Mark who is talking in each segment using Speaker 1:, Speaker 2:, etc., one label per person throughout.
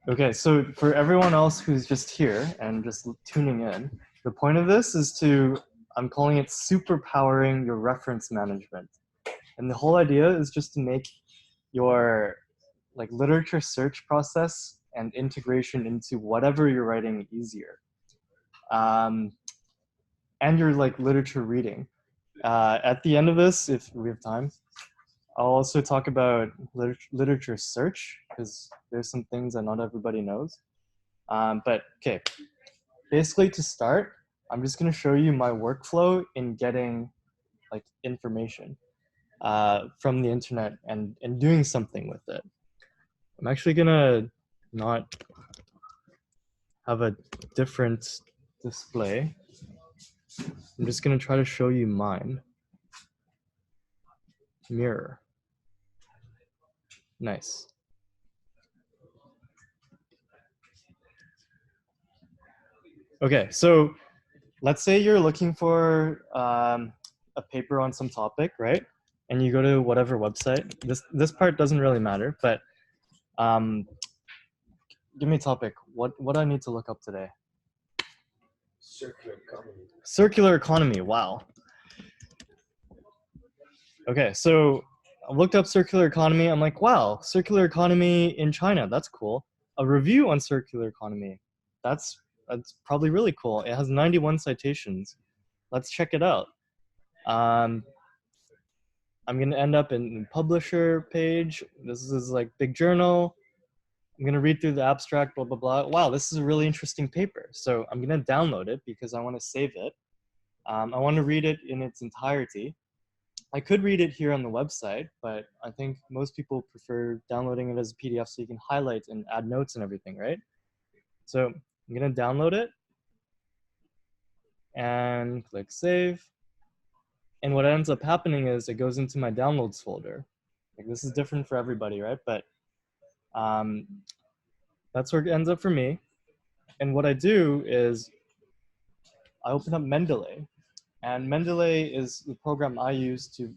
Speaker 1: Okay, so for everyone else who's just here and just tuning in, the point of this is I'm calling it superpowering your reference management. And the whole idea is just to make your literature search process and integration into whatever you're writing easier. And your literature reading. At the end of this, if we have time, I'll also talk about literature search, because there's some things that not everybody knows. But okay, basically to start, I'm just going to show you my workflow in getting information from the internet and doing something with it. I'm actually going to not have a different display. I'm just going to try to show you mine. Mirror. Nice. Okay, so let's say you're looking for a paper on some topic, right? And you go to whatever website. This part doesn't really matter, but give me a topic. What do I need to look up today?
Speaker 2: Circular economy.
Speaker 1: Circular economy. Wow. Okay, so I looked up circular economy. I'm like, wow, circular economy in China. That's cool. A review on circular economy. That's probably really cool. It has 91 citations. Let's check it out. I'm going to end up in publisher page. This is like big journal. I'm going to read through the abstract, blah, blah, blah. Wow, this is a really interesting paper. So I'm going to download it because I want to save it. I want to read it in its entirety. I could read it here on the website, but I think most people prefer downloading it as a PDF so you can highlight and add notes and everything, right? So I'm going to download it and click save. And what ends up happening is it goes into my downloads folder. Like, this is different for everybody, right? But that's where it ends up for me. And what I do is I open up Mendeley. And Mendeley is the program I use to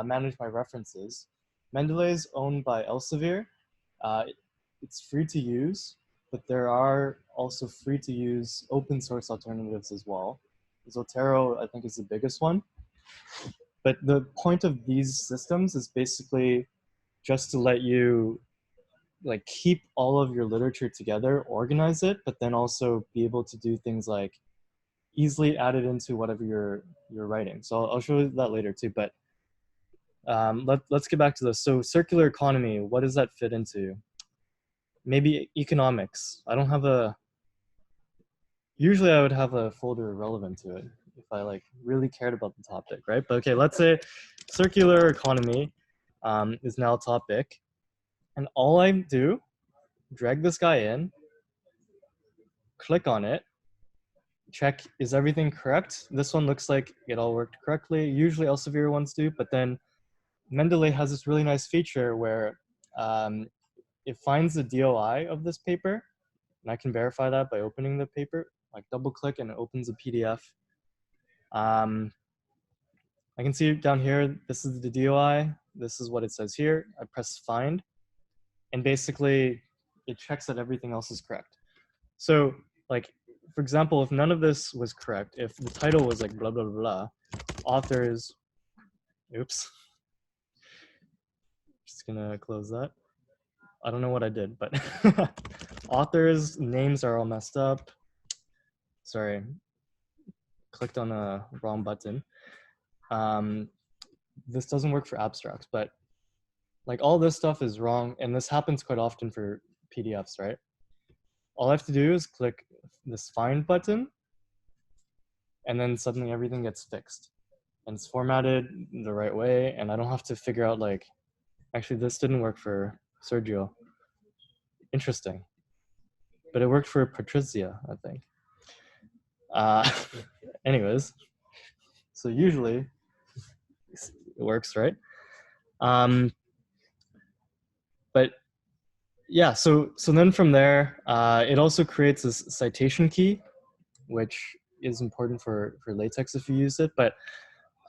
Speaker 1: manage my references. Mendeley is owned by Elsevier. It's free to use, but there are also free to use open source alternatives as well. Zotero, I think, is the biggest one. But the point of these systems is basically just to let you keep all of your literature together, organize it, but then also be able to do things like easily add it into whatever you're writing. So I'll show you that later too. But let's get back to this. So circular economy, what does that fit into? Maybe economics. I don't have a. Usually I would have a folder relevant to it if I really cared about the topic, right? But okay, let's say circular economy is now a topic, and all I do, drag this guy in, click on it, check is everything correct. This one looks like it all worked correctly. Usually Elsevier ones do, but then Mendeley has this really nice feature where it finds the DOI of this paper, and I can verify that by opening the paper. Double click and it opens a PDF. I can see down here, this is the DOI. This is what it says here. I press find, and basically it checks that everything else is correct. So for example, if none of this was correct, if the title was blah, blah, blah, authors, oops. Just gonna close that. I don't know what I did, but authors' names are all messed up. Sorry, clicked on a wrong button. This doesn't work for abstracts, but all this stuff is wrong, and this happens quite often for PDFs, right? All I have to do is click this find button, and then suddenly everything gets fixed. And it's formatted the right way, and I don't have to figure out actually this didn't work for Sergio. Interesting. But it worked for Patricia, I think. Anyways, so usually it works, right? But yeah, so then from there, it also creates this citation key, which is important for LaTeX if you use it. But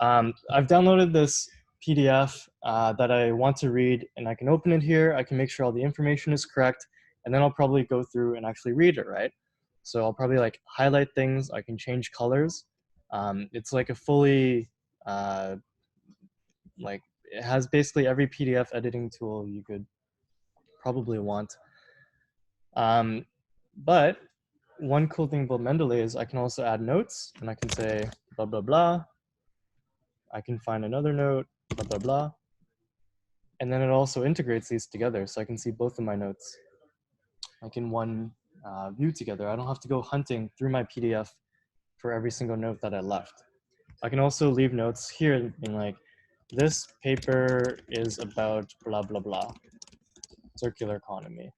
Speaker 1: I've downloaded this PDF that I want to read, and I can open it here. I can make sure all the information is correct, and then I'll probably go through and actually read it, right? So I'll probably like highlight things. I can change colors. It's like a fully, like it has basically every PDF editing tool you could probably want. But one cool thing about Mendeley is I can also add notes, and I can say blah, blah, blah. I can find another note, blah, blah, blah. And then it also integrates these together, so I can see both of my notes like in one view together. I don't have to go hunting through my PDF for every single note that I left. I can also leave notes here being like, this paper is about blah, blah, blah, circular economy,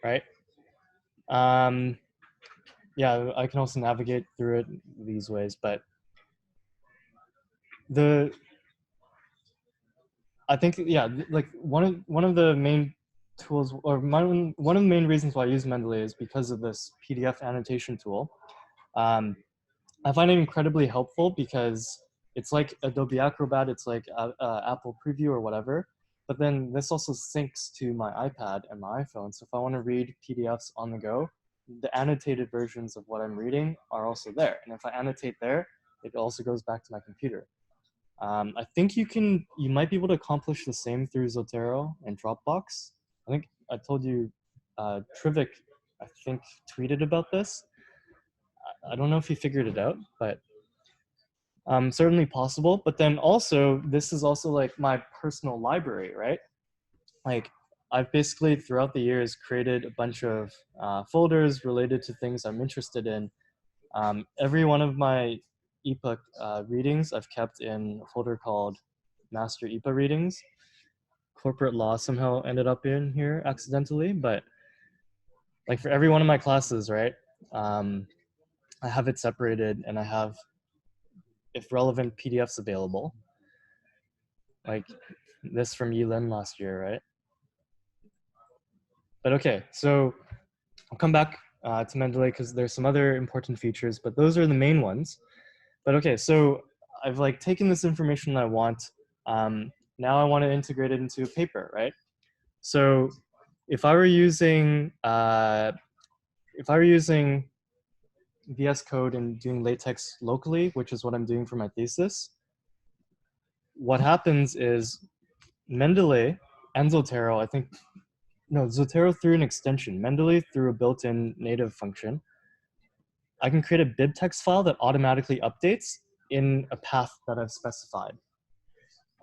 Speaker 1: right? Yeah, I can also navigate through it these ways, but I think, yeah, like one of the main tools, or one of the main reasons why I use Mendeley is because of this PDF annotation tool. I find it incredibly helpful because it's like Adobe Acrobat, it's like Apple Preview or whatever, but then this also syncs to my iPad and my iPhone. So if I want to read PDFs on the go, the annotated versions of what I'm reading are also there. And if I annotate there, it also goes back to my computer. I think you might be able to accomplish the same through Zotero and Dropbox. I think I told you, Trivik, I think, tweeted about this. I don't know if he figured it out, but certainly possible. But then also, this is also like my personal library, right? Like I've basically throughout the years created a bunch of folders related to things I'm interested in. Every one of my EPUB readings I've kept in a folder called Master EPUB Readings. Corporate law somehow ended up in here accidentally, but like for every one of my classes, right? I have it separated, and I have, if relevant, PDFs available. Like this from Yilin last year, right? But okay, so I'll come back to Mendeley because there's some other important features, but those are the main ones. But okay, so I've like taken this information that I want. Now I want to integrate it into a paper, right? So if I were using VS Code and doing LaTeX locally, which is what I'm doing for my thesis, what happens is Mendeley and Zotero, I think, no, Zotero through an extension, Mendeley through a built-in native function. I can create a bibtext file that automatically updates in a path that I've specified,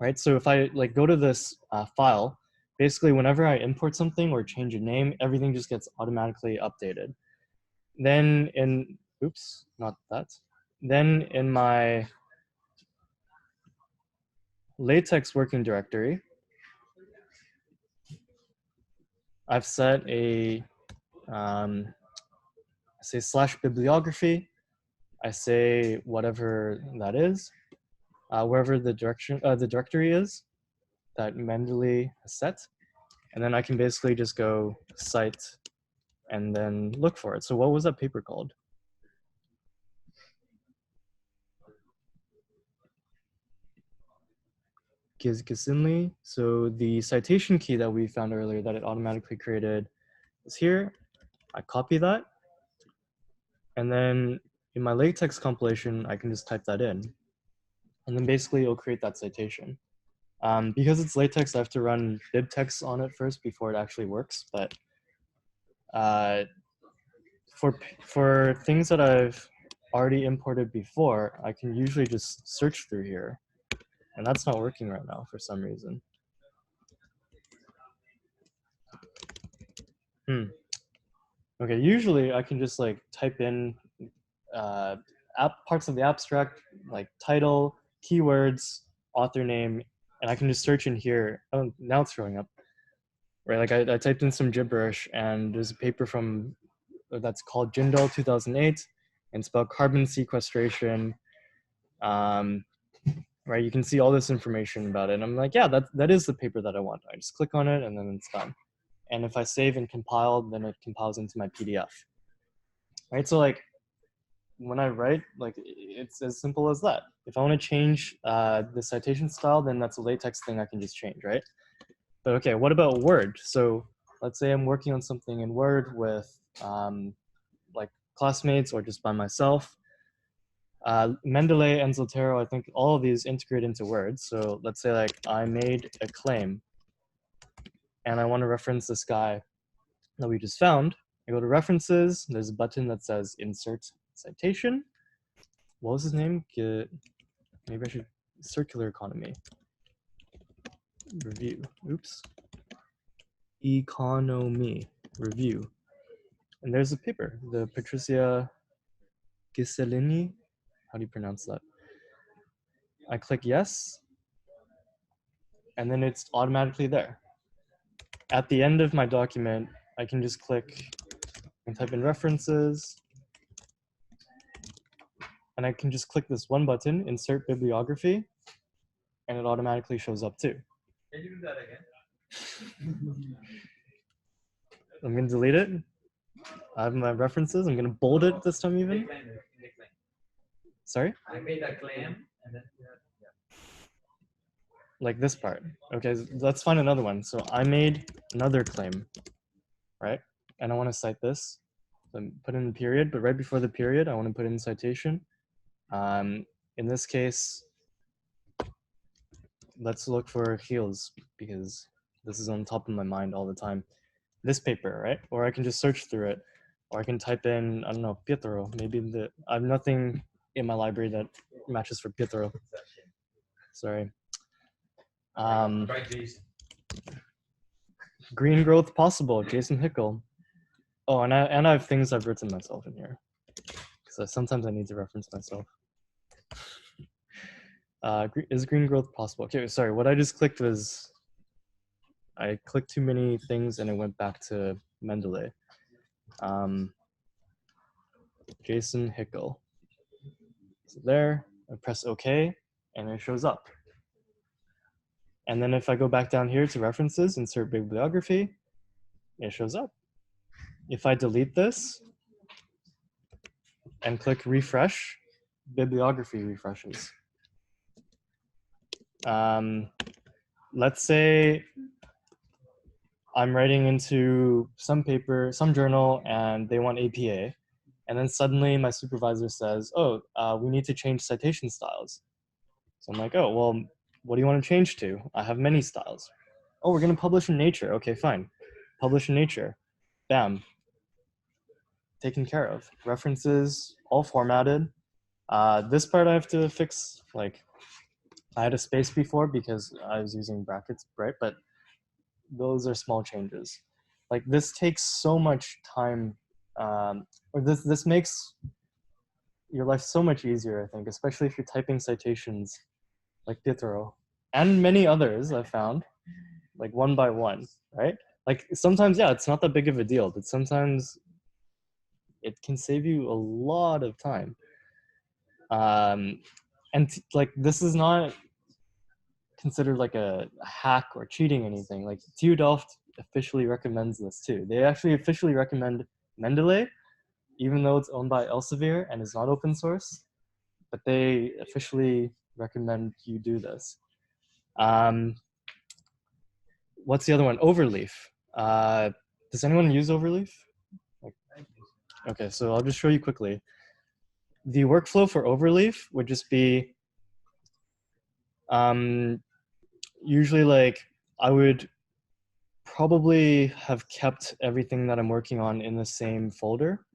Speaker 1: right? So if I like go to this file, basically whenever I import something or change a name, everything just gets automatically updated. Then in, oops, not that. Then in my LaTeX working directory, I've set a, I say /bibliography. I say whatever that is, wherever the directory is that Mendeley has set. And then I can basically just go cite and then look for it. So what was that paper called? Gizinli. So the citation key that we found earlier that it automatically created is here. I copy that. And then in my LaTeX compilation, I can just type that in. And then basically it'll create that citation. Because it's LaTeX, I have to run bibtext on it first before it actually works. But for things that I've already imported before, I can usually just search through here. And that's not working right now for some reason. Okay, usually I can just like type in parts of the abstract, like title, keywords, author name, and I can just search in here. Oh, now it's showing up. Right, like I typed in some gibberish, and there's a paper from that's called Jindal 2008, and it's about carbon sequestration. Right, you can see all this information about it. And I'm like, yeah, that is the paper that I want. I just click on it, and then it's done. And if I save and compile, then it compiles into my PDF. Right, so like when I write, like it's as simple as that. If I want to change the citation style, then that's a LaTeX thing I can just change, right? But okay, what about Word? So let's say I'm working on something in Word with like classmates or just by myself. Mendeley and Zotero, I think all of these integrate into Word. So let's say like I made a claim and I want to reference this guy that we just found. I go to references, there's a button that says insert citation. What was his name? Maybe I should, circular economy. Review, oops. Economy, review. And there's a paper, the Patricia Gisellini. How do you pronounce that? I click yes, and then it's automatically there. At the end of my document, I can just click and type in references, and I can just click this one button, insert bibliography, and it automatically shows up too.
Speaker 2: Can you do that again?
Speaker 1: I'm gonna delete it. I have my references. I'm gonna bold it this time even. Sorry?
Speaker 2: I made a claim and then
Speaker 1: Like this part. Okay, let's find another one. So I made another claim, right? And I want to cite this. So put in the period, but right before the period, I want to put in citation. In this case, let's look for heels because this is on top of my mind all the time. This paper, right? Or I can just search through it, or I can type in, I don't know, Pietro. Maybe I have nothing in my library that matches for Pietro. Sorry. Green growth possible, Jason Hickel. Oh, and I have things I've written myself in here because sometimes I need to reference myself. Is green growth possible? Okay, sorry. What I just clicked was I clicked too many things and it went back to Mendeley. Jason Hickel. So there, I press OK, and it shows up. And then if I go back down here to references, insert bibliography, it shows up. If I delete this and click refresh, bibliography refreshes. Let's say I'm writing into some paper, some journal, and they want APA. And then suddenly my supervisor says, oh, we need to change citation styles. So I'm like, oh, well, what do you want to change to? I have many styles. Oh, we're going to publish in Nature. Okay, fine. Publish in Nature. Bam. Taken care of. References, all formatted. This part I have to fix. Like, I had a space before because I was using brackets, right? But those are small changes. Like, this takes so much time, or this makes your life so much easier, I think, especially if you're typing citations like Zotero and many others I've found, like one by one, right? Like sometimes, yeah, it's not that big of a deal, but sometimes it can save you a lot of time. And like this is not considered like a hack or cheating anything. Like TU Delft officially recommends this too. They actually officially recommend Mendeley, even though it's owned by Elsevier and is not open source, but they officially recommend you do this. What's the other one? Overleaf. Does anyone use Overleaf? Okay, so I'll just show you quickly. The workflow for Overleaf would just be usually like I would probably have kept everything that I'm working on in the same folder.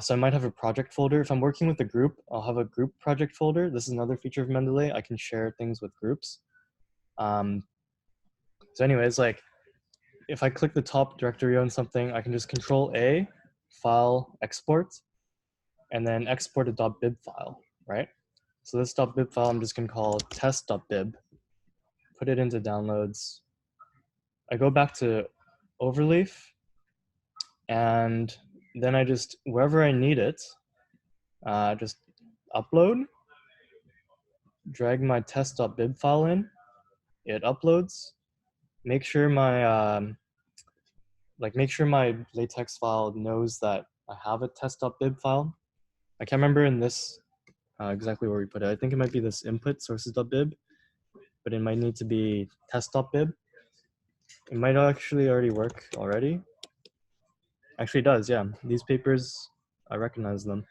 Speaker 1: So I might have a project folder. If I'm working with a group, I'll have a group project folder. This is another feature of Mendeley. I can share things with groups. So anyways, like if I click the top directory on something, I can just Control A, file, export, and then export a .bib file, right? So this .bib file I'm just gonna call test.bib, put it into downloads. I go back to Overleaf, and then I just, wherever I need it, just upload, drag my test.bib file in, it uploads, make sure my make sure my LaTeX file knows that I have a test.bib file. I can't remember in this exactly where we put it. I think it might be this input sources.bib, but it might need to be test.bib. It might actually already work already. Actually, it does, yeah. These papers, I recognize them.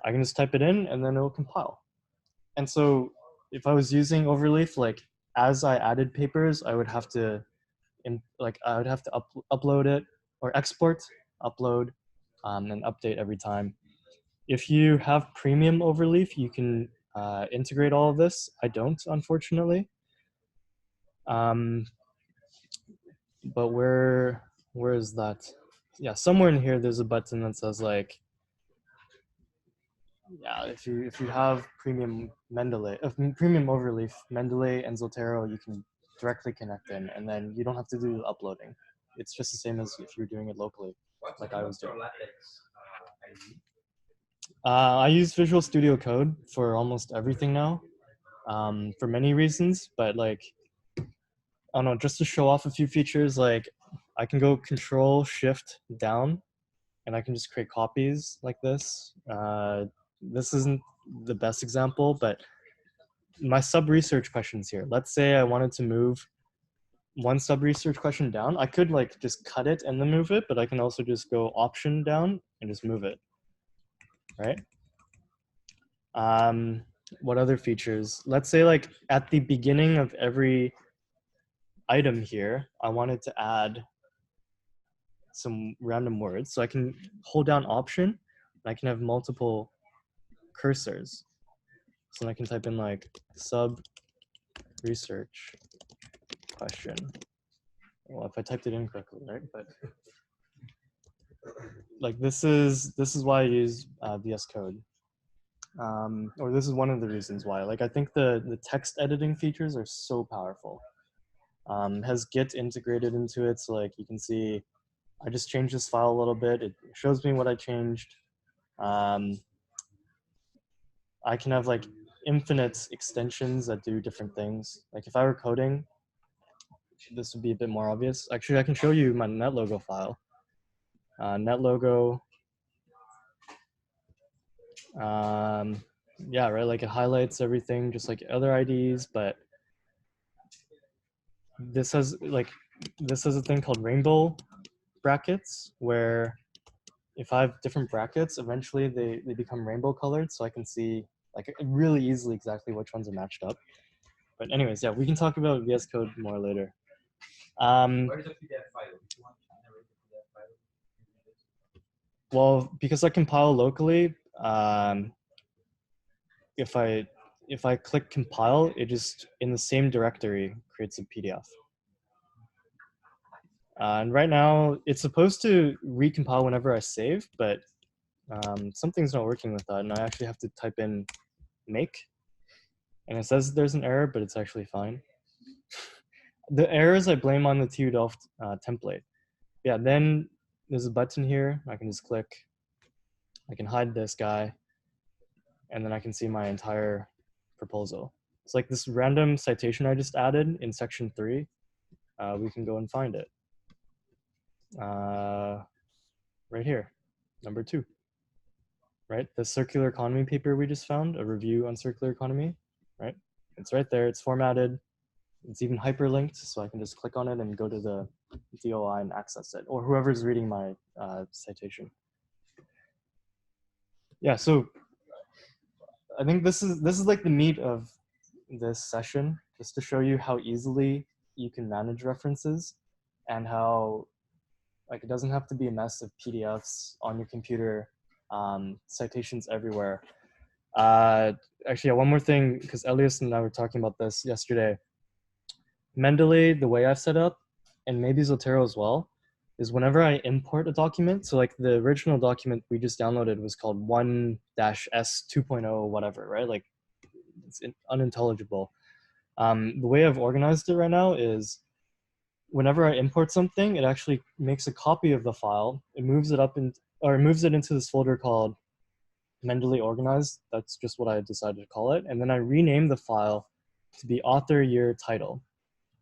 Speaker 1: I can just type it in and then it'll compile. And so if I was using Overleaf, like as I added papers, I would have to upload it or export, upload, and update every time. If you have premium Overleaf, you can integrate all of this. I don't, unfortunately. But where is that? Yeah, somewhere in here there's a button that says like, yeah, if you have premium premium Overleaf, Mendeley and Zotero, you can directly connect in, and then you don't have to do uploading. It's just the same as if you're doing it locally, like I was doing.
Speaker 2: LaTeX ID?
Speaker 1: I use Visual Studio Code for almost everything now, for many reasons, but like, I don't know, just to show off a few features, like I can go Control Shift down, and I can just create copies like this. This isn't the best example, but my sub-research questions here. Let's say I wanted to move one sub-research question down. I could like just cut it and then move it, but I can also just go Option down and just move it, right? What other features? Let's say like at the beginning of every item here, I wanted to add some random words. So I can hold down Option, and I can have multiple cursors. So then I can type in like sub research question. Well, if I typed it in correctly, right? But like this is why I use VS Code, or this is one of the reasons why. Like I think the text editing features are so powerful. Has Git integrated into it, so like you can see, I just changed this file a little bit. It shows me what I changed. I can have like infinite extensions that do different things. Like if I were coding, this would be a bit more obvious. Actually, I can show you my netlogo file. Netlogo, yeah, right, like it highlights everything just like other IDs, but this has a thing called rainbow brackets, where if I have different brackets, eventually they become rainbow colored, so I can see like really easily exactly which ones are matched up. But anyways, yeah, we can talk about VS Code more later.
Speaker 2: Where is the PDF file? If you want to generate the PDF file,
Speaker 1: Well, because I compile locally, if I click compile, it just in the same directory creates a PDF. And right now, it's supposed to recompile whenever I save, but something's not working with that, and I actually have to type in make, and it says there's an error, but it's actually fine. The errors I blame on the TU Delft template. Yeah, then there's a button here. I can just click. I can hide this guy, and then I can see my entire proposal. It's like this random citation I just added in section 3. We can go and find it. Right here, number 2. Right, the circular economy paper we just found, a review on circular economy, right? It's right there, it's formatted, it's even hyperlinked, so I can just click on it and go to the DOI and access it, or whoever's reading my citation. Yeah, so I think this is like the meat of this session, just to show you how easily you can manage references and how like it doesn't have to be a mess of PDFs on your computer, citations everywhere. Actually, yeah, one more thing, because Elias and I were talking about this yesterday. Mendeley, the way I've set up, and maybe Zotero as well, is whenever I import a document, so like the original document we just downloaded was called 1-S 2.0 whatever, right? Like it's unintelligible. The way I've organized it right now is whenever I import something, it actually makes a copy of the file. It moves it into this folder called Mendeley organized. That's just what I decided to call it. And then I rename the file to be author year title.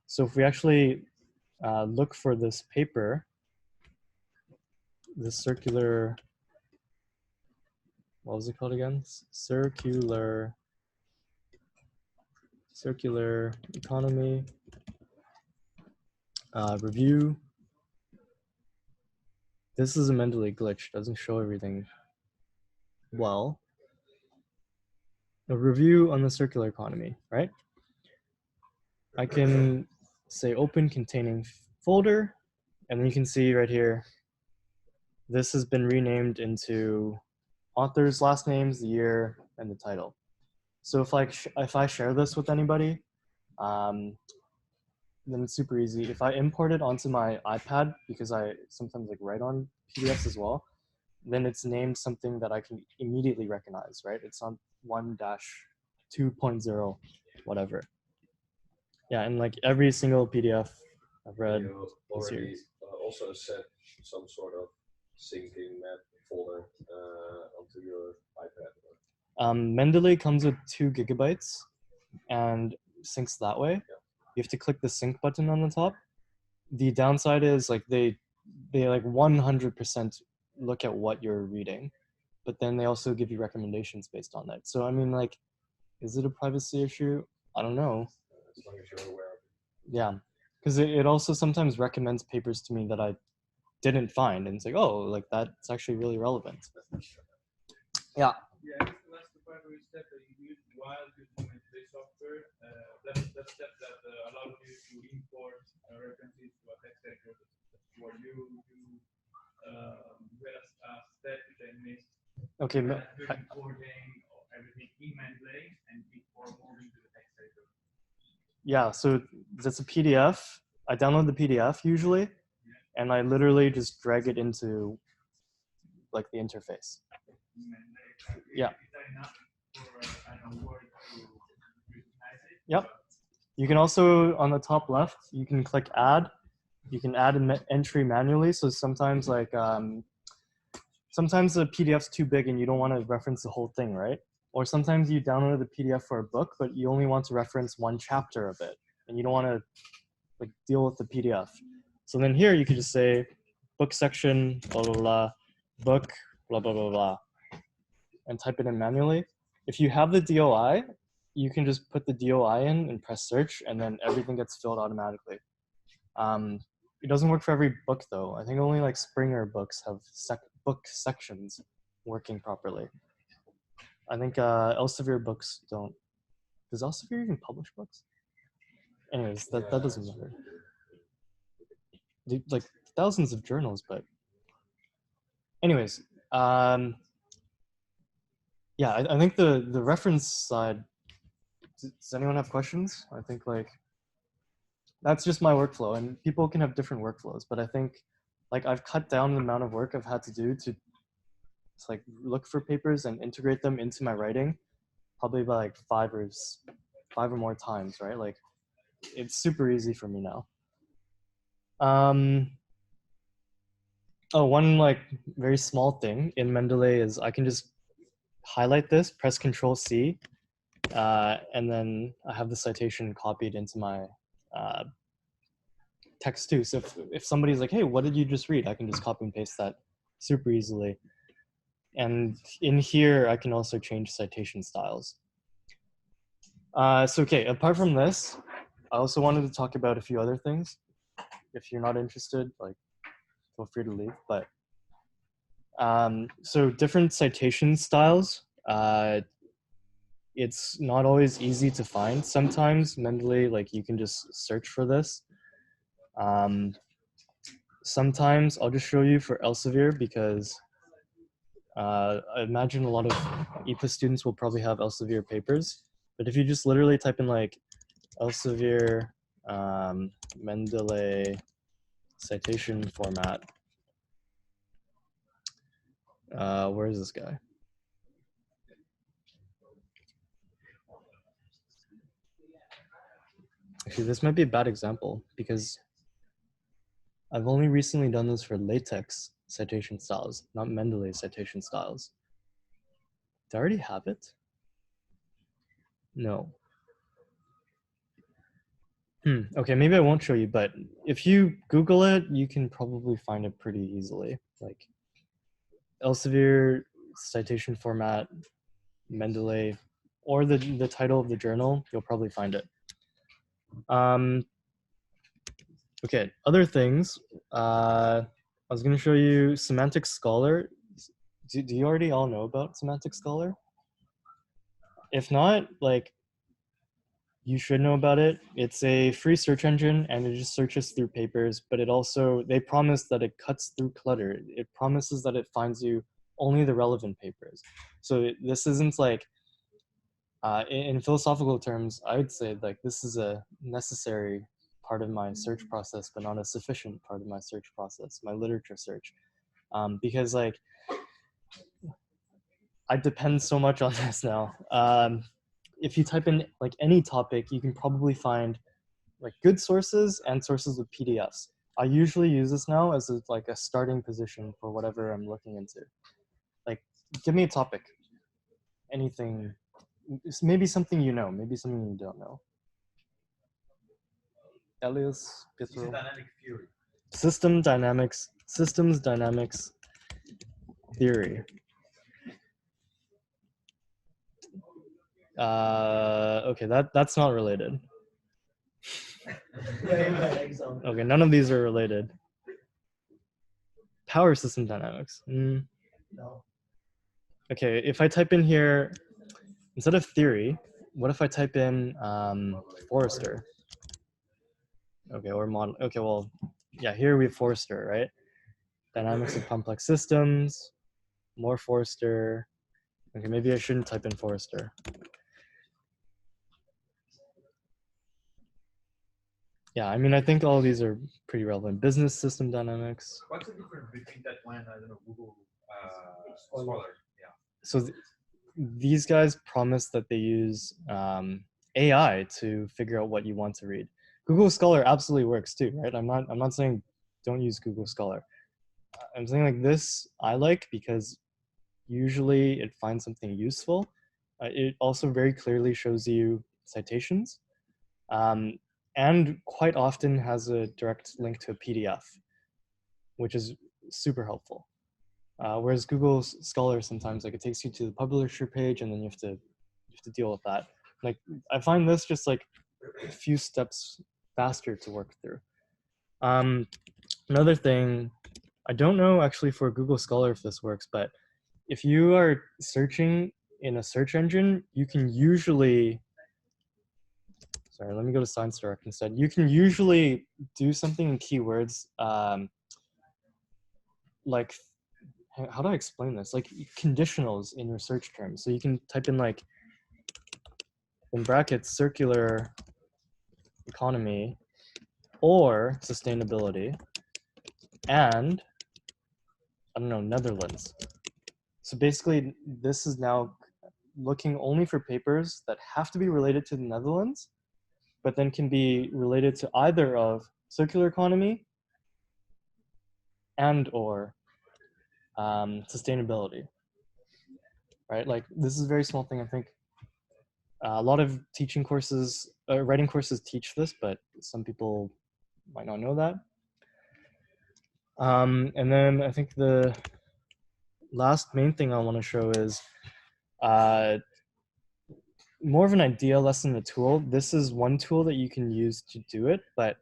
Speaker 1: So if we actually look for this paper, this circular, what was it called again? Circular economy. Review. This is a Mendeley glitch, doesn't show everything well. A review on the circular economy, right? I can say open containing folder, and then you can see right here, this has been renamed into author's last names, the year, and the title. So if I share this with anybody, then it's super easy. If I import it onto my iPad, because I sometimes like write on PDFs as well, then it's named something that I can immediately recognize, right? It's on 1-2.0, whatever. Yeah, and like every single PDF I've read
Speaker 3: You
Speaker 1: is here.
Speaker 3: already also set some sort of syncing map folder onto your iPad.
Speaker 1: Mendeley comes with 2 gigabytes and syncs that way.
Speaker 3: Yeah.
Speaker 1: You have to click the sync button on the top. The downside is like they like 100% look at what you're reading, but then they also give you recommendations based on that. So I mean, like, is it a privacy issue? I don't know.
Speaker 3: As long as you're aware of it.
Speaker 1: Yeah, because it also sometimes recommends papers to me that I didn't find, and it's like, oh, like that's actually really relevant. Yeah.
Speaker 2: Yeah, that's the part where you step that you use while using the software. That's the step that allows you to import references to a text editor. Where you get a step that missed.
Speaker 1: Okay.
Speaker 2: Importing everything in Mendeley and before moving to the text editor.
Speaker 1: Yeah, so that's a PDF. I download the PDF usually, and I literally just drag it into like the interface. Yeah. Yep. You can also, on the top left, you can click add. You can add an entry manually. So sometimes like, sometimes the PDF's too big and you don't want to reference the whole thing, right? Or sometimes you download the PDF for a book, but you only want to reference one chapter of it, and you don't want to like deal with the PDF. So then here you could just say book section, blah, blah, blah, book, blah, blah, blah, blah, and type it in manually. If you have the DOI, you can just put the DOI in and press search, and then everything gets filled automatically. It doesn't work for every book though. I think only like Springer books have book sections working properly. I think Elsevier books don't. Does Elsevier even publish books? Anyways, that doesn't matter. Like thousands of journals, but anyways, yeah, I think the reference side. Does anyone have questions? I think like that's just my workflow, and people can have different workflows, but I think like I've cut down the amount of work I've had to do to like look for papers and integrate them into my writing, probably by like 5 or more times, right? Like it's super easy for me now. Oh, one like very small thing in Mendeley is I can just highlight this, press Control-C, and then I have the citation copied into my text too. So if somebody's like, hey, what did you just read? I can just copy and paste that super easily. And in here, I can also change citation styles. So okay, apart from this, I also wanted to talk about a few other things. If you're not interested, like feel free to leave. But so different citation styles, it's not always easy to find. Sometimes Mendeley, like you can just search for this. Sometimes I'll just show you for Elsevier because I imagine a lot of EPA students will probably have Elsevier papers. But if you just literally type in like Elsevier Mendeley citation format, where is this guy? Actually, this might be a bad example because I've only recently done this for LaTeX citation styles, not Mendeley citation styles. Do I already have it? No. Okay, maybe I won't show you, but if you Google it, you can probably find it pretty easily. Like Elsevier citation format, Mendeley, or the title of the journal, you'll probably find it. Okay, other things. I was going to show you Semantic Scholar. Do you already all know about Semantic Scholar? If not, like, you should know about it. It's a free search engine and it just searches through papers, but it also, they promise that it cuts through clutter. It promises that it finds you only the relevant papers. So this isn't like, in philosophical terms, I would say like this is a necessary part of my search process, but not a sufficient part of my search process, my literature search. Because like, I depend so much on this now. If you type in like any topic, you can probably find like good sources and sources with PDFs. I usually use this now as like a starting position for whatever I'm looking into. Like, give me a topic, anything, maybe something you know, maybe something you don't know. Elias, Pietro.
Speaker 2: Dynamic theory.
Speaker 1: Systems dynamics theory. Okay, that's not related. Okay, none of these are related. Power system dynamics.
Speaker 4: No.
Speaker 1: Okay, if I type in here, instead of theory, what if I type in Forrester? Okay, or model. Okay, well, yeah, here we have Forrester, right? Dynamics of complex systems, more Forrester. Okay, maybe I shouldn't type in Forrester. Yeah, I mean, I think all of these are pretty relevant. Business system dynamics.
Speaker 2: What's the difference between that one and I don't know Google Scholar? Yeah.
Speaker 1: So these guys promise that they use AI to figure out what you want to read. Google Scholar absolutely works too, right? I'm not saying don't use Google Scholar. I'm saying like this I like because usually it finds something useful. It also very clearly shows you citations. And quite often has a direct link to a PDF, which is super helpful. Whereas Google Scholar sometimes like it takes you to the publisher page and then you have to deal with that. Like I find this just like a few steps faster to work through. Another thing, I don't know actually for Google Scholar if this works, but if you are searching in a search engine, you can usually, sorry, let me go to Science Direct instead. You can usually do something in keywords, like, how do I explain this? Like conditionals in your search terms. So you can type in like, in brackets, circular economy or sustainability and, I don't know, Netherlands. So basically this is now looking only for papers that have to be related to the Netherlands, but then can be related to either of circular economy and or sustainability, right? Like this is a very small thing. I think a lot of teaching courses, writing courses teach this, but some people might not know that. And then I think the last main thing I want to show is more of an idea less than a tool. This is one tool that you can use to do it, but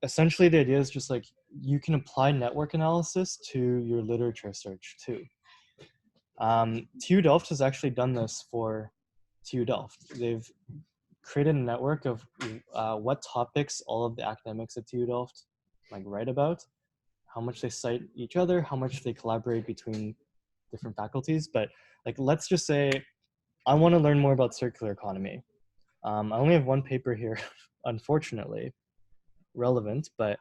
Speaker 1: essentially the idea is just like you can apply network analysis to your literature search too. TU Delft has actually done this for TU Delft. They've created a network of what topics all of the academics at TU Delft like write about, how much they cite each other, how much they collaborate between different faculties. But like, let's just say I want to learn more about circular economy. I only have one paper here, unfortunately, relevant, but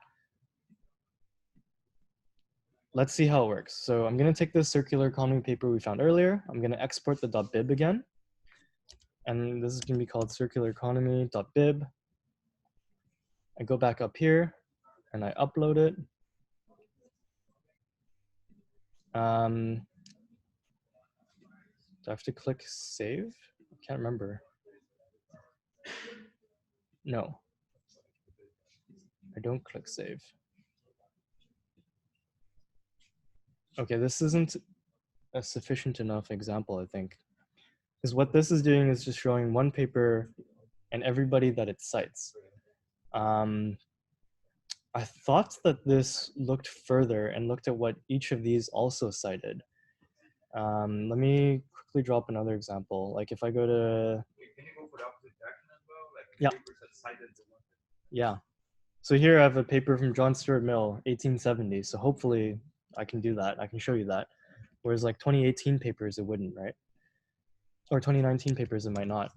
Speaker 1: let's see how it works. So I'm going to take this circular economy paper we found earlier. I'm going to export the .bib again. And this is going to be called circular economy.bib. I go back up here and I upload it. Do I have to click save? I can't remember. No, I don't click save. Okay, this isn't a sufficient enough example, I think. Because what this is doing is just showing one paper and everybody that it cites. I thought that this looked further and looked at what each of these also cited. Let me quickly drop another example. Like if I go to,
Speaker 2: Can you go for the opposite direction as well? Like
Speaker 1: Yeah.
Speaker 2: papers that cited the one.
Speaker 1: yeah. So here I have a paper from John Stuart Mill, 1870. So hopefully I can do that. I can show you that. Whereas like 2018 papers, it wouldn't, right? Or 2019 papers, it might not.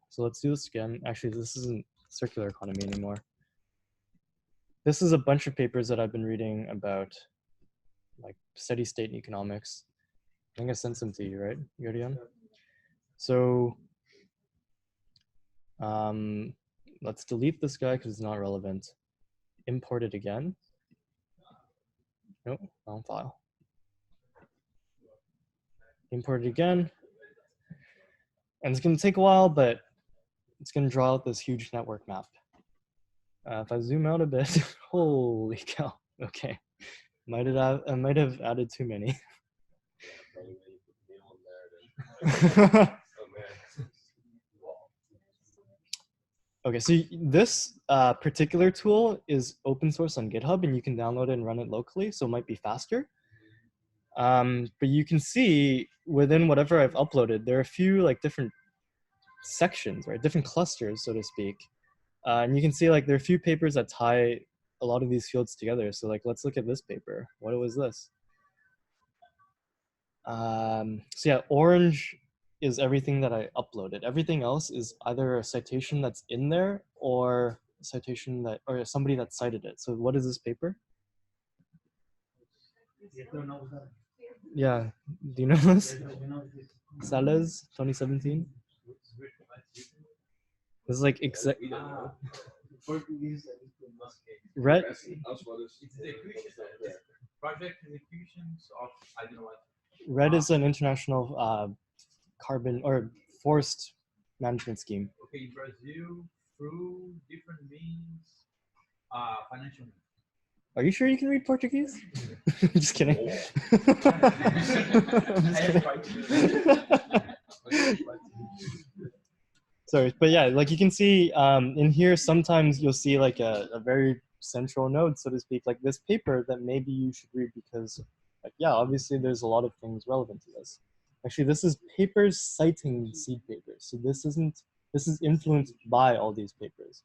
Speaker 1: So let's do this again. Actually, this isn't circular economy anymore. This is a bunch of papers that I've been reading about like steady state economics. I think I sent some to you, right, Yorian? So let's delete this guy because it's not relevant. Import it again. Nope, wrong file. Import it again. And it's going to take a while, but it's going to draw out this huge network map. If I zoom out a bit, holy cow. Okay, I might have added too many.
Speaker 3: Probably when you put me on there, then. Oh man.
Speaker 1: Okay, so this particular tool is open source on GitHub, and you can download it and run it locally, so it might be faster. But you can see within whatever I've uploaded, there are a few like different sections, right? Different clusters, so to speak. And you can see like there are a few papers that tie a lot of these fields together. So like, let's look at this paper. What was this? So yeah, orange is everything that I uploaded. Everything else is either a citation that's in there or a citation that, or somebody that cited it. So what is this paper? Yeah, do you know this? Salas, 2017. This is like exact. Red.
Speaker 2: It's the project executions of I don't know what.
Speaker 1: Red is an international carbon or forest management scheme.
Speaker 2: Okay, in Brazil, through different means, financial means.
Speaker 1: Are you sure you can read Portuguese? I'm just kidding. Sorry, but yeah, like you can see in here, sometimes you'll see like a very central node, so to speak, like this paper that maybe you should read because, like, yeah, obviously there's a lot of things relevant to this. Actually, this is papers citing seed papers. So this is influenced by all these papers.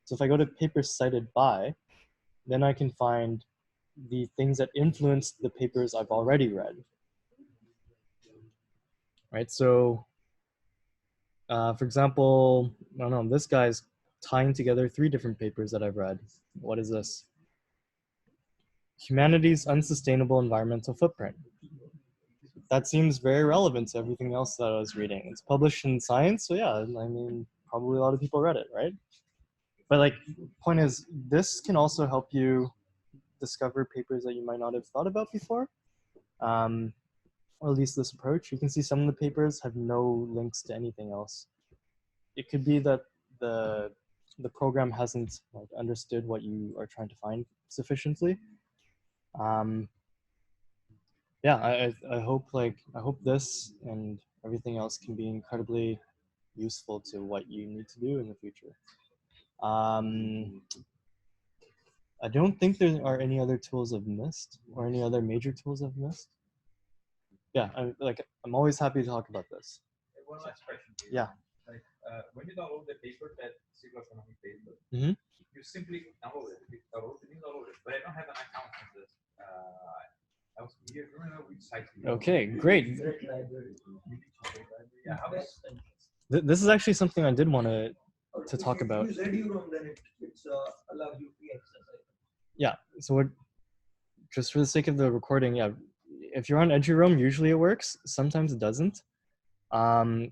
Speaker 1: So if I go to papers cited by, then I can find the things that influenced the papers I've already read. Right, so for example, I don't know, this guy's tying together 3 different papers that I've read. What is this? Humanity's unsustainable environmental footprint. That seems very relevant to everything else that I was reading. It's published in Science, so yeah, I mean, probably a lot of people read it, right? But like, point is, this can also help you discover papers that you might not have thought about before. Or at least this approach. You can see some of the papers have no links to anything else. It could be that the program hasn't like understood what you are trying to find sufficiently. Yeah, I hope this and everything else can be incredibly useful to what you need to do in the future. I don't think there are any other tools I've missed or any other major tools I've missed. Yeah, I'm always happy to talk about this.
Speaker 2: One last question.
Speaker 1: Yeah.
Speaker 2: Like when you download the paper, that circular economy paper,
Speaker 1: Mm-hmm.
Speaker 2: you simply download it. You download it, but I don't have an account on this. I was here. Remember which site?
Speaker 1: Okay, great.
Speaker 2: Yeah, how is
Speaker 1: This is actually something I did want to talk about. Yeah, so we're just for the sake of the recording, yeah, if you're on EduRoam, usually it works. Sometimes it doesn't. For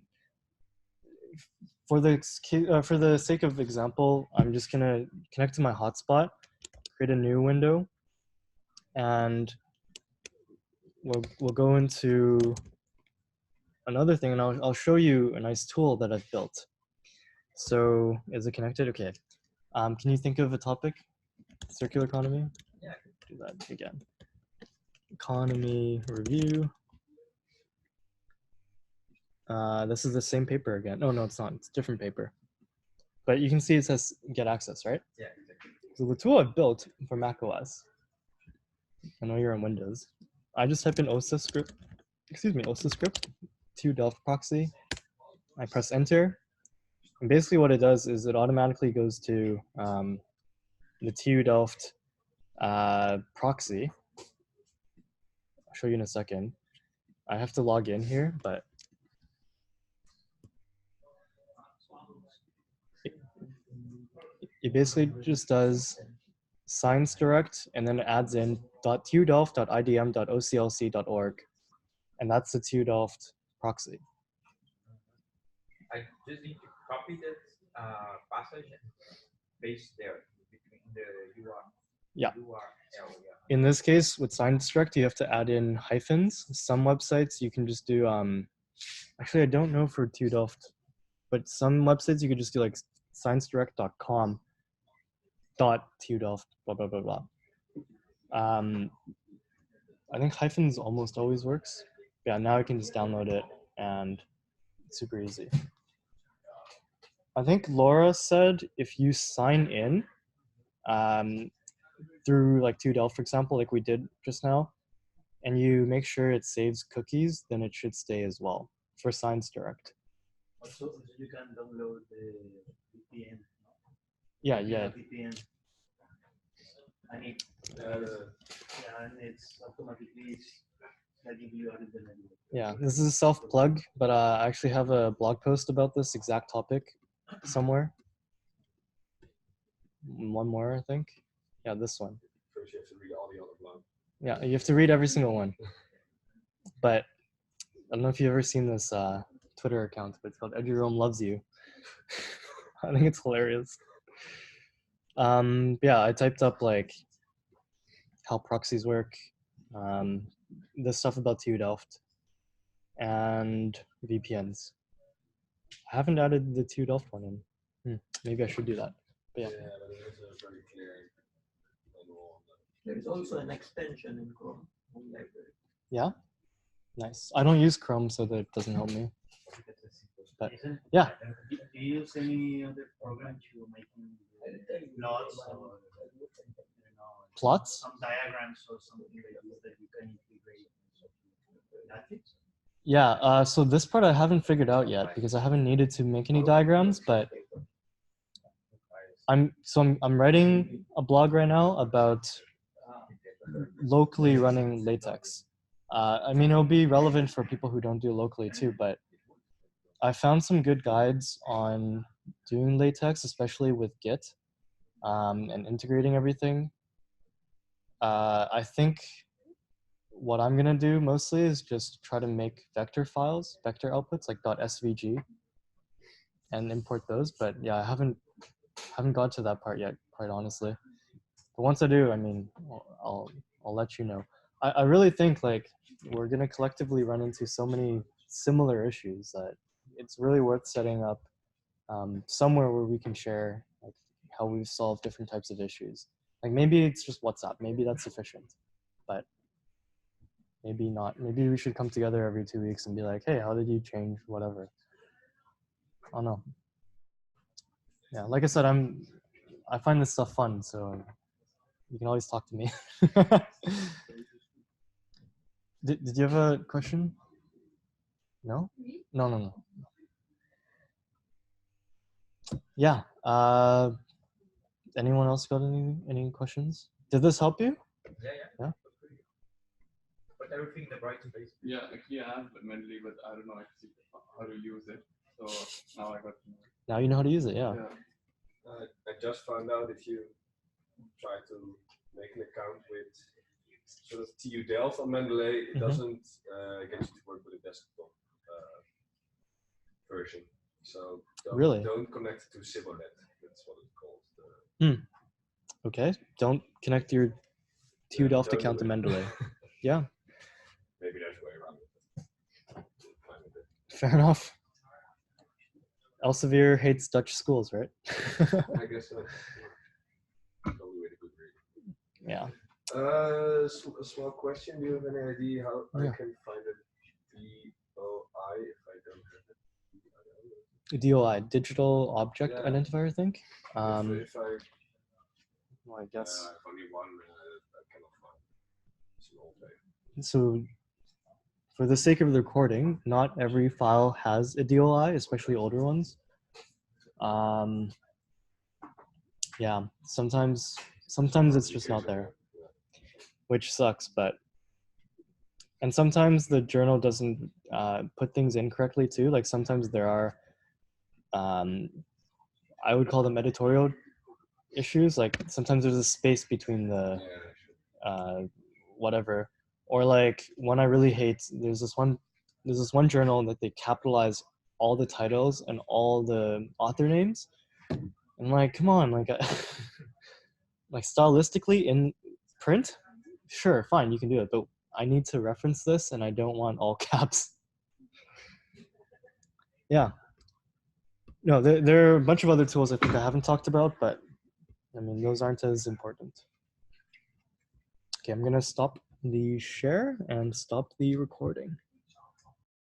Speaker 1: the sake of example, I'm just gonna connect to my hotspot, create a new window, and we'll go into another thing, and I'll show you a nice tool that I've built. So is it connected? Okay. Can you think of a topic? Circular economy?
Speaker 2: Yeah.
Speaker 1: Do that again. Economy review. This is the same paper again. Oh, no, it's not. It's a different paper. But you can see it says get access, right?
Speaker 2: Yeah, exactly.
Speaker 1: So the tool I've built for macOS, I know you're on Windows. I just type in OSA script, OSA script, to Delft proxy. I press enter. And basically what it does is it automatically goes to the TU Delft proxy. I'll show you in a second. I have to log in here, but it basically just does science direct and then it adds in .tudelft.idm.oclc.org, and that's the TU Delft proxy.
Speaker 4: I just need to copy that passage and paste there between the URL.
Speaker 1: Yeah.
Speaker 4: URL, yeah.
Speaker 1: In this case, with Science Direct, you have to add in hyphens. Some websites you can just do, actually I don't know for TU Delft, but some websites you could just do like sciencedirect.com .TU Delft, blah, blah, blah, blah. I think hyphens almost always works. Yeah, now I can just download it and it's super easy. I think Laura said if you sign in through like TU Delft, for example, like we did just now, and you make sure it saves cookies, then it should stay as well for Science Direct.
Speaker 5: Also, you can download the VPN.
Speaker 1: Yeah, yeah.
Speaker 5: VPN. And it, and it's automatically tagging you out of the network.
Speaker 1: Yeah, this is a self-plug, but I actually have a blog post about this exact topic somewhere. One more, I think. Yeah, this one.
Speaker 3: First, you have to read all the other blogs.
Speaker 1: Yeah, you have to read every single one. But I don't know if you've ever seen this Twitter account, but it's called Ed Jerome Loves You. I think it's hilarious. Yeah, I typed up like how proxies work, this stuff about TU Delft, and VPNs. I haven't added the TU Delft one in. Maybe I should do that. But yeah.
Speaker 3: Yeah, but it is a very clear manual on that.
Speaker 5: There is also an extension in Chrome library.
Speaker 1: Yeah, nice. I don't use Chrome, so that doesn't help me. But yeah.
Speaker 5: Do you use any other program to making plots or
Speaker 1: Plots?
Speaker 5: some diagrams or something like this that you can integrate? LaTeX?
Speaker 1: Yeah, so this part I haven't figured out yet because I haven't needed to make any diagrams, but I'm writing a blog right now about locally running LaTeX. I mean, it'll be relevant for people who don't do locally too, but I found some good guides on doing LaTeX, especially with Git and integrating everything. I think what I'm gonna do mostly is just try to make vector files, vector outputs like .svg, and import those. But yeah, I haven't got to that part yet, quite honestly. But once I do, I mean, I'll let you know. I really think like we're gonna collectively run into so many similar issues that it's really worth setting up somewhere where we can share like how we've solved different types of issues. Like maybe it's just WhatsApp, maybe that's sufficient, but maybe not. Maybe we should come together every 2 weeks and be like, hey, how did you change whatever? I don't know. Yeah, like I said, I find this stuff fun, so you can always talk to me. Did you have a question? No? No. Yeah. Anyone else got any questions? Did this help you? Yeah.
Speaker 4: But everything in the bright space.
Speaker 2: Yeah, actually I have Mendeley, but I don't know actually how to use it. So now I got to know.
Speaker 1: Now you know how to use it, yeah.
Speaker 3: I just found out if you try to make an account with sort of TU Delft on Mendeley, it doesn't get you to work with a desktop version. So don't connect to Simonet. That's what it's called.
Speaker 1: Okay, don't connect your TU Delft account to Mendeley. Yeah.
Speaker 3: Maybe there's a way around it.
Speaker 1: Fair enough. Elsevier hates Dutch schools, right?
Speaker 3: I guess so. Probably way to good read.
Speaker 1: Yeah.
Speaker 3: A small question. Do you have any idea how I
Speaker 1: Yeah.
Speaker 3: can find a DOI if I don't have it?
Speaker 1: DOI, Digital Object Identifier, I think.
Speaker 3: If I
Speaker 1: I guess.
Speaker 3: Only one I cannot find. It's an old way.
Speaker 1: So for the sake of the recording, not every file has a DOI, especially older ones. Yeah, sometimes it's just not there, which sucks, but and sometimes the journal doesn't put things in correctly too. Like sometimes there are, I would call them editorial issues. Like sometimes there's a space between the whatever, or like one I really hate. There's this one journal that they capitalize all the titles and all the author names. I'm like, come on, like, like stylistically in print, sure, fine, you can do it, but I need to reference this, and I don't want all caps. Yeah. No, there are a bunch of other tools I think I haven't talked about, but I mean, those aren't as important. Okay, I'm gonna stop the share and stop the recording.